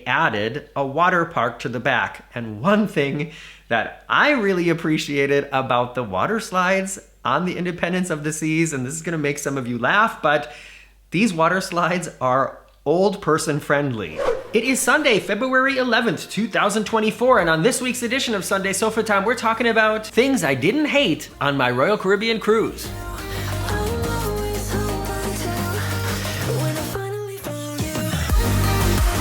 added a water park to the back. And one thing that I really appreciated about the water slides on the Independence of the Seas, and this is gonna make some of you laugh, but these water slides are old person friendly. It is Sunday, February 11th, 2024, and on this week's edition of Sunday Sofa Time, we're talking about things I didn't hate on my Royal Caribbean cruise.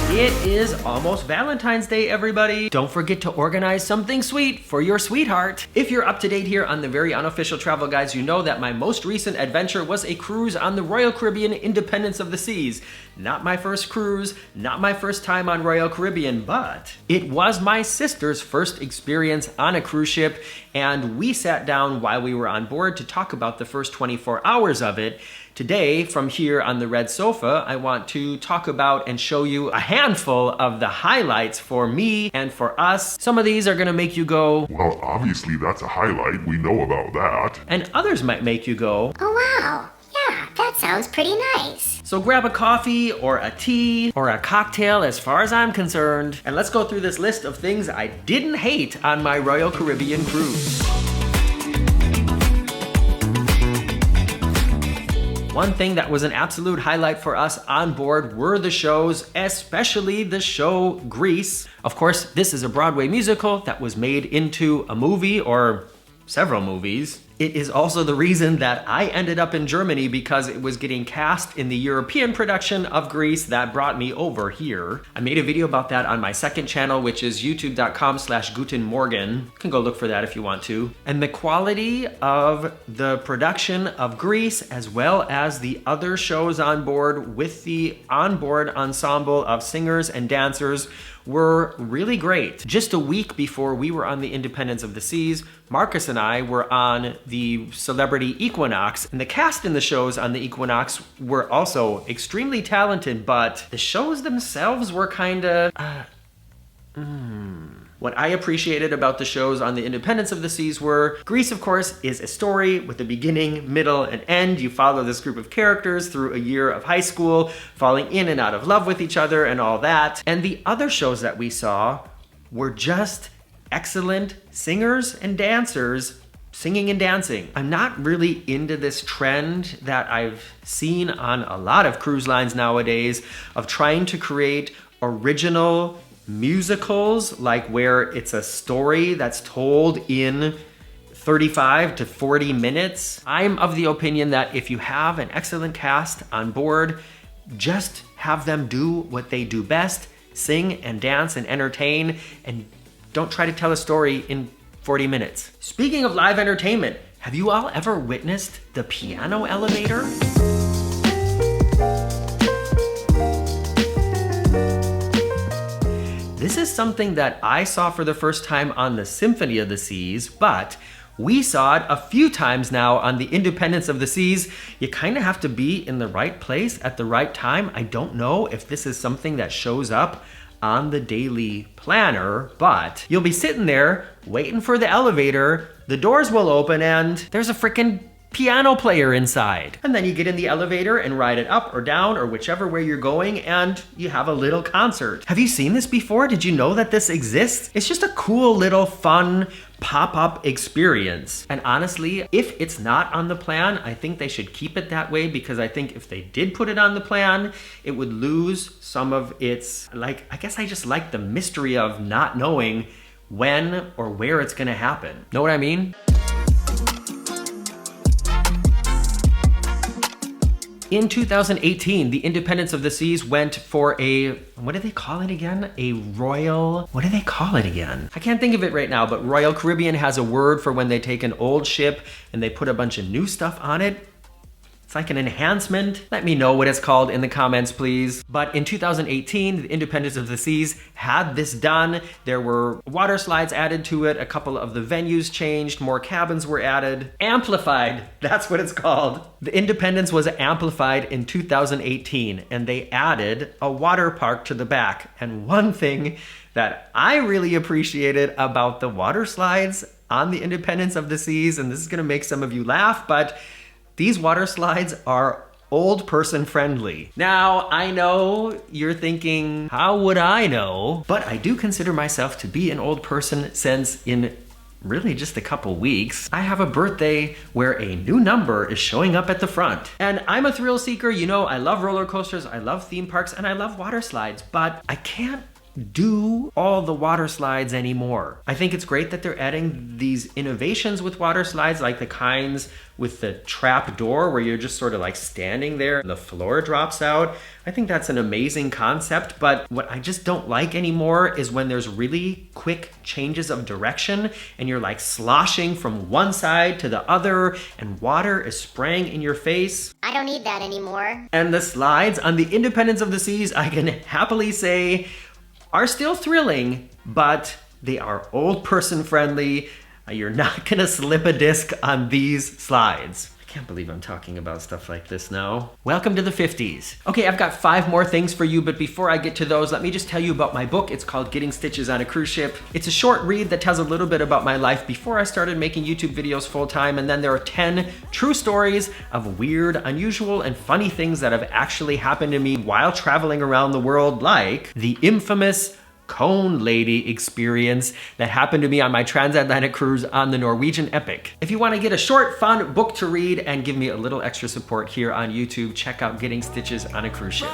It is almost Valentine's Day, everybody. Don't forget to organize something sweet for your sweetheart. If you're up to date here on the very unofficial travel guides, you know that my most recent adventure was a cruise on the Royal Caribbean Independence of the Seas. Not my first cruise, not my first time on Royal Caribbean, but it was my sister's first experience on a cruise ship, and we sat down while we were on board to talk about the first 24 hours of it. Today, from here on the red sofa, I want to talk about and show you a handful of the highlights for me and for us. Some of these are gonna make you go, well, obviously that's a highlight, we know about that. And others might make you go, oh wow, yeah, that sounds pretty nice. So grab a coffee or a tea or a cocktail as far as I'm concerned, and let's go through this list of things I didn't hate on my Royal Caribbean cruise. One thing that was an absolute highlight for us on board were the shows, especially the show Grease. Of course, this is a Broadway musical that was made into a movie or several movies. It is also the reason that I ended up in Germany, because it was getting cast in the European production of Grease that brought me over here. I made a video about that on my second channel, which is youtube.com/gutenmorgen. You can go look for that if you want to. And the quality of the production of Grease, as well as the other shows on board with the onboard ensemble of singers and dancers, were really great. Just a week before we were on the Independence of the Seas, Marcus and I were on the Celebrity Equinox, and the cast in the shows on the Equinox were also extremely talented, but the shows themselves were kinda, What I appreciated about the shows on the Independence of the Seas were, Grease, of course, is a story with a beginning, middle, and end. You follow this group of characters through a year of high school, falling in and out of love with each other and all that. And the other shows that we saw were just excellent singers and dancers singing and dancing. I'm not really into this trend that I've seen on a lot of cruise lines nowadays of trying to create original musicals, like where it's a story that's told in 35 to 40 minutes. I'm of the opinion that if you have an excellent cast on board, just have them do what they do best, sing and dance and entertain, and don't try to tell a story in 40 minutes. Speaking of live entertainment, have you all ever witnessed the piano elevator? This is something that I saw for the first time on the Symphony of the Seas, but we saw it a few times now on the Independence of the Seas. You kind of have to be in the right place at the right time. I don't know if this is something that shows up on the daily planner, but you'll be sitting there waiting for the elevator, the doors will open, and there's a freaking piano player inside. And then you get in the elevator and ride it up or down or whichever way you're going, and you have a little concert. Have you seen this before? Did you know that this exists? It's just a cool little fun pop-up experience. And honestly, if it's not on the plan, I think they should keep it that way, because I think if they did put it on the plan, it would lose some of its, I guess I just like the mystery of not knowing when or where it's gonna happen. Know what I mean? In 2018, the Independence of the Seas went for a, what do they call it again? A royal, what do they call it again? I can't think of it right now, but Royal Caribbean has a word for when they take an old ship and they put a bunch of new stuff on it. It's like an enhancement. Let me know what it's called in the comments, please. But in 2018, the Independence of the Seas had this done. There were water slides added to it. A couple of the venues changed. More cabins were added. Amplified, that's what it's called. The Independence was amplified in 2018, and they added a water park to the back. And one thing that I really appreciated about the water slides on the Independence of the Seas, and this is gonna make some of you laugh, but these water slides are old person friendly. Now, I know you're thinking, how would I know? But I do consider myself to be an old person since in really just a couple weeks, I have a birthday where a new number is showing up at the front. And I'm a thrill seeker, you know, I love roller coasters, I love theme parks, and I love water slides, but I can't do all the water slides anymore. I think it's great that they're adding these innovations with water slides, like the kinds with the trap door where you're just sort of like standing there and the floor drops out. I think that's an amazing concept, but what I just don't like anymore is when there's really quick changes of direction and you're like sloshing from one side to the other and water is spraying in your face. I don't need that anymore. And the slides on the Independence of the Seas, I can happily say, are still thrilling, but they are old person friendly. You're not gonna slip a disc on these slides. I can't believe I'm talking about stuff like this now. Welcome to the 50s. Okay, I've got 5 more things for you, but before I get to those, let me just tell you about my book. It's called Getting Stitches on a Cruise Ship. It's a short read that tells a little bit about my life before I started making YouTube videos full time, and then there are 10 true stories of weird, unusual, and funny things that have actually happened to me while traveling around the world, like the infamous Cone Lady experience that happened to me on my transatlantic cruise on the Norwegian Epic. If you want to get a short, fun book to read and give me a little extra support here on YouTube, check out Getting Stitches on a Cruise Ship.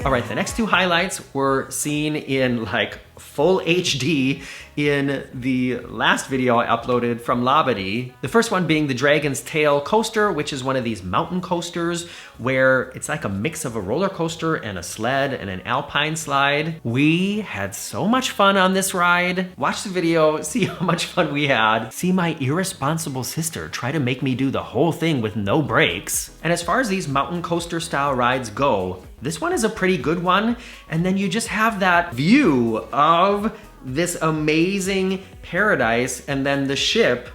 All right, the next 2 highlights were seen in like full HD in the last video I uploaded from Labadee. The first one being the Dragon's Tail coaster, which is one of these mountain coasters where it's like a mix of a roller coaster and a sled and an alpine slide. We had so much fun on this ride. Watch the video, see how much fun we had. See my irresponsible sister try to make me do the whole thing with no brakes. And as far as these mountain coaster style rides go, this one is a pretty good one. And then you just have that view of this amazing paradise and then the ship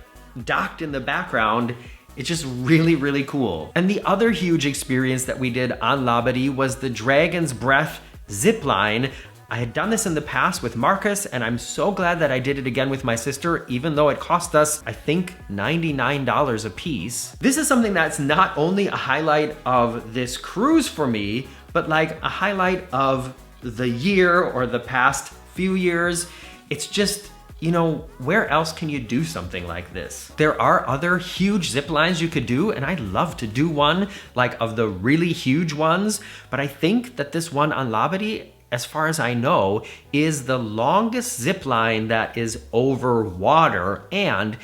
docked in the background. It's just really, really cool. And the other huge experience that we did on Labadee was the Dragon's Breath zip line. I had done this in the past with Marcus, and I'm so glad that I did it again with my sister, even though it cost us, I think, $99 a piece. This is something that's not only a highlight of this cruise for me, but like a highlight of the year or the past few years. It's just, you know, where else can you do something like this? There are other huge zip lines you could do, and I'd love to do one like of the really huge ones, but I think that this one on Labadee, as far as I know, is the longest zip line that is over water, and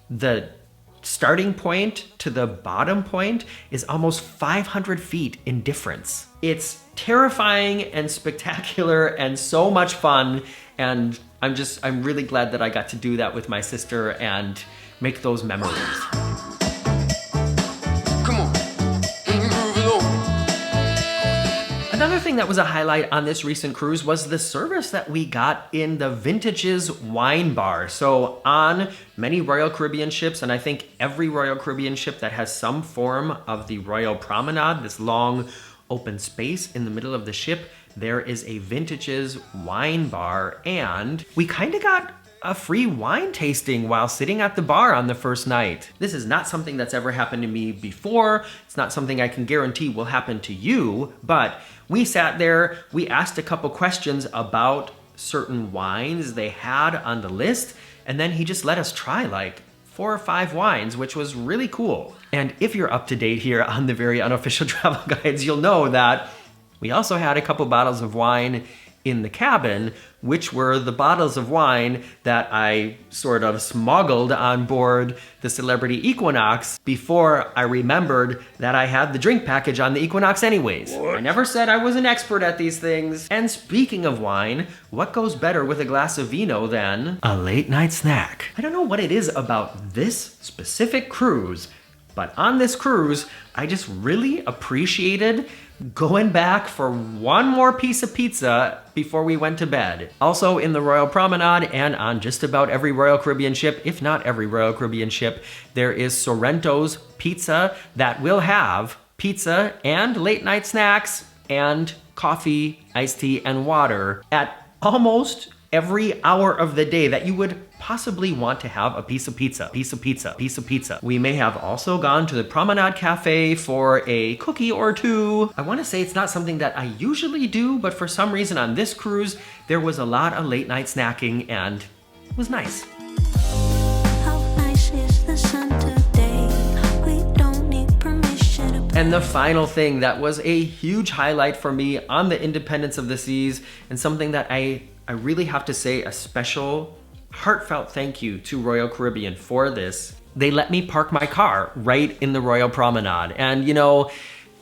the starting point to the bottom point is almost 500 feet in difference. It's terrifying and spectacular and so much fun, and I'm really glad that I got to do that with my sister and make those memories. Another thing that was a highlight on this recent cruise was the service that we got in the Vintages wine bar. So on many Royal Caribbean ships, and I think every Royal Caribbean ship that has some form of the Royal Promenade, this long open space in the middle of the ship, there is a Vintages wine bar, and we kind of got a free wine tasting while sitting at the bar on the first night. This is not something that's ever happened to me before. It's not something I can guarantee will happen to you, but we sat there, we asked a couple questions about certain wines they had on the list, and then he just let us try like 4 or 5 wines, which was really cool. And if you're up to date here on the Very Unofficial Travel Guides, you'll know that we also had a couple bottles of wine in the cabin, which were the bottles of wine that I sort of smuggled on board the Celebrity Equinox before I remembered that I had the drink package on the Equinox anyways. What? I never said I was an expert at these things. And speaking of wine, what goes better with a glass of vino than a late night snack? I don't know what it is about this specific cruise, but on this cruise, I just really appreciated going back for one more piece of pizza before we went to bed. Also in the Royal Promenade and on just about every Royal Caribbean ship, if not every Royal Caribbean ship, there is Sorrento's Pizza that will have pizza and late night snacks and coffee, iced tea, and water at almost every hour of the day that you would possibly want to have a piece of pizza. We may have also gone to the Promenade Cafe for a cookie or two. I want to say it's not something that I usually do, but for some reason on this cruise, there was a lot of late night snacking and it was nice. How nice is the sun today? We don't need permission to And the final thing that was a huge highlight for me on the Independence of the Seas, and something that I really have to say a special, heartfelt thank you to Royal Caribbean for this. They let me park my car right in the Royal Promenade. And you know,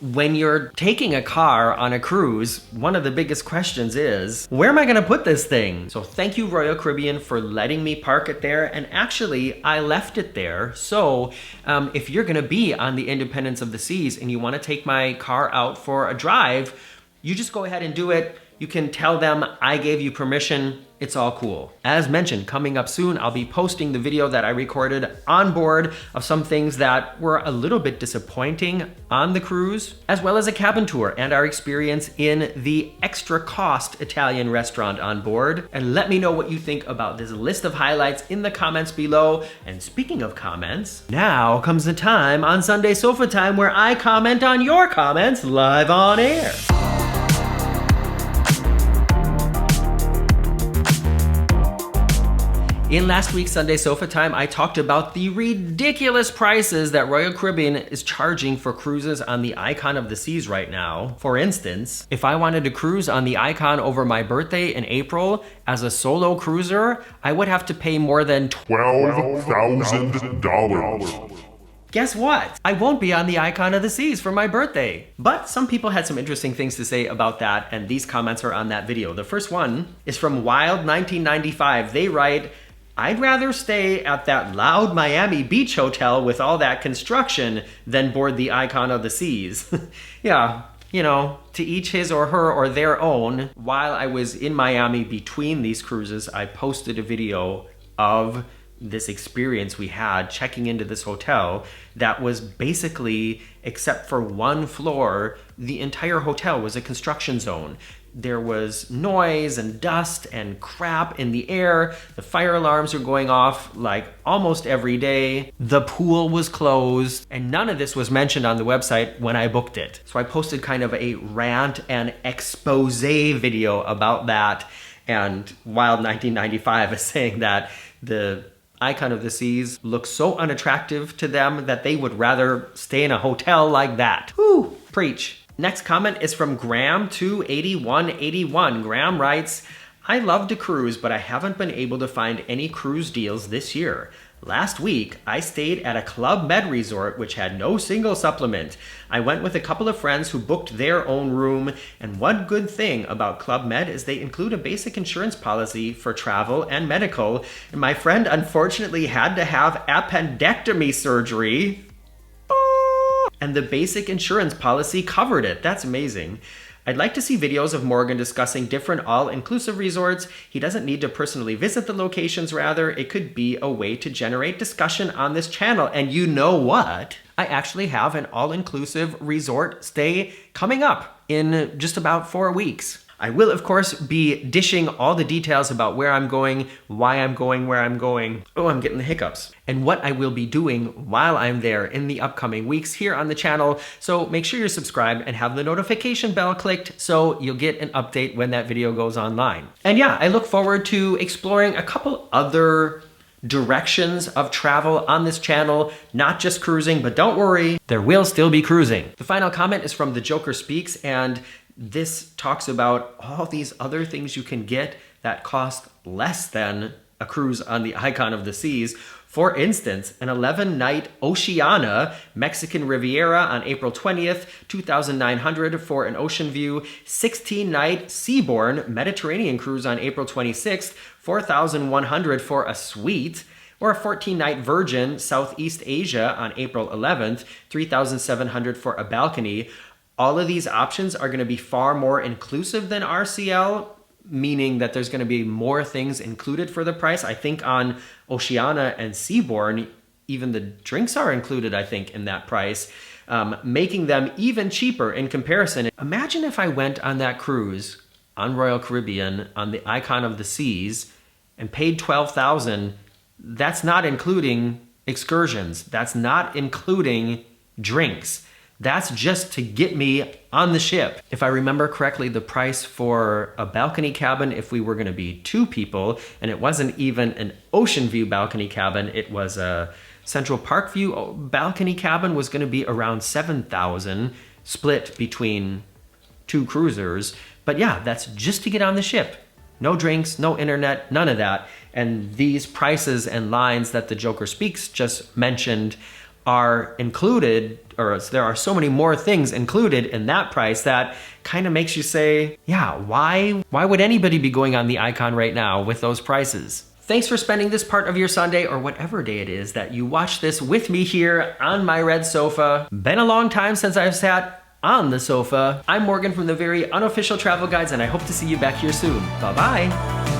when you're taking a car on a cruise, one of the biggest questions is, where am I gonna put this thing? So thank you, Royal Caribbean, for letting me park it there. And actually, I left it there. So if you're gonna be on the Independence of the Seas and you wanna take my car out for a drive, you just go ahead and do it. You can tell them I gave you permission. It's all cool. As mentioned, coming up soon, I'll be posting the video that I recorded on board of some things that were a little bit disappointing on the cruise, as well as a cabin tour and our experience in the extra cost Italian restaurant on board. And let me know what you think about this list of highlights in the comments below. And speaking of comments, now comes the time on Sunday Sofa Time where I comment on your comments live on air. In last week's Sunday Sofa Time, I talked about the ridiculous prices that Royal Caribbean is charging for cruises on the Icon of the Seas right now. For instance, if I wanted to cruise on the Icon over my birthday in April as a solo cruiser, I would have to pay more than $12,000. Guess what? I won't be on the Icon of the Seas for my birthday. But some people had some interesting things to say about that, and these comments are on that video. The first one is from Wild1995. They write, I'd rather stay at that loud Miami Beach hotel with all that construction than board the Icon of the Seas. Yeah, you know, to each his or her or their own. While I was in Miami between these cruises, I posted a video of this experience we had checking into this hotel that was basically, except for one floor, the entire hotel was a construction zone. There was noise and dust and crap in the air. The fire alarms were going off like almost every day. The pool was closed, and none of this was mentioned on the website when I booked it. So I posted kind of a rant and expose video about that. And Wild1995 is saying that the Icon of the Seas looks so unattractive to them that they would rather stay in a hotel like that. Whew, preach. Next comment is from Graham28181. Graham writes, I love to cruise, but I haven't been able to find any cruise deals this year. Last week, I stayed at a Club Med resort which had no single supplement. I went with a couple of friends who booked their own room, and one good thing about Club Med is they include a basic insurance policy for travel and medical, and my friend unfortunately had to have appendectomy surgery. And the basic insurance policy covered it. That's amazing. I'd like to see videos of Morgan discussing different all-inclusive resorts. He doesn't need to personally visit the locations, rather, it could be a way to generate discussion on this channel. And you know what? I actually have an all-inclusive resort stay coming up in just about 4 weeks. I will, of course, be dishing all the details about where I'm going, why I'm going, where I'm going. Oh, I'm getting the hiccups. And what I will be doing while I'm there in the upcoming weeks here on the channel. So make sure you're subscribed and have the notification bell clicked so you'll get an update when that video goes online. And yeah, I look forward to exploring a couple other directions of travel on this channel, not just cruising, but don't worry, there will still be cruising. The final comment is from The Joker Speaks, and this talks about all these other things you can get that cost less than a cruise on the Icon of the Seas. For instance, an 11-night Oceana Mexican Riviera on April 20th, $2,900 for an ocean view, 16-night Seabourn Mediterranean cruise on April 26th, $4,100 for a suite, or a 14-night Virgin Southeast Asia on April 11th, $3,700 for a balcony. All of these options are going to be far more inclusive than RCL, meaning that there's going to be more things included for the price. I think on Oceana and Seabourn, even the drinks are included, I think, in that price, making them even cheaper in comparison. Imagine if I went on that cruise on Royal Caribbean on the Icon of the Seas and paid $12,000, that's not including excursions. That's not including drinks. That's just to get me on the ship. If I remember correctly, the price for a balcony cabin, if we were going to be 2 people, and it wasn't even an ocean view balcony cabin, it was a Central Park view balcony cabin, was going to be around $7,000 split between 2 cruisers. But yeah, that's just to get on the ship. No drinks, no internet, none of that. And these prices and lines that the Joker Speaks just mentioned are included, or there are so many more things included in that price that kind of makes you say, yeah, why would anybody be going on the Icon right now with those prices? Thanks for spending this part of your Sunday, or whatever day it is that you watch this, with me here on my red sofa. Been a long time since I've sat on the sofa. I'm Morgan from the very unofficial travel guides, and I hope to see you back here soon. Bye-bye.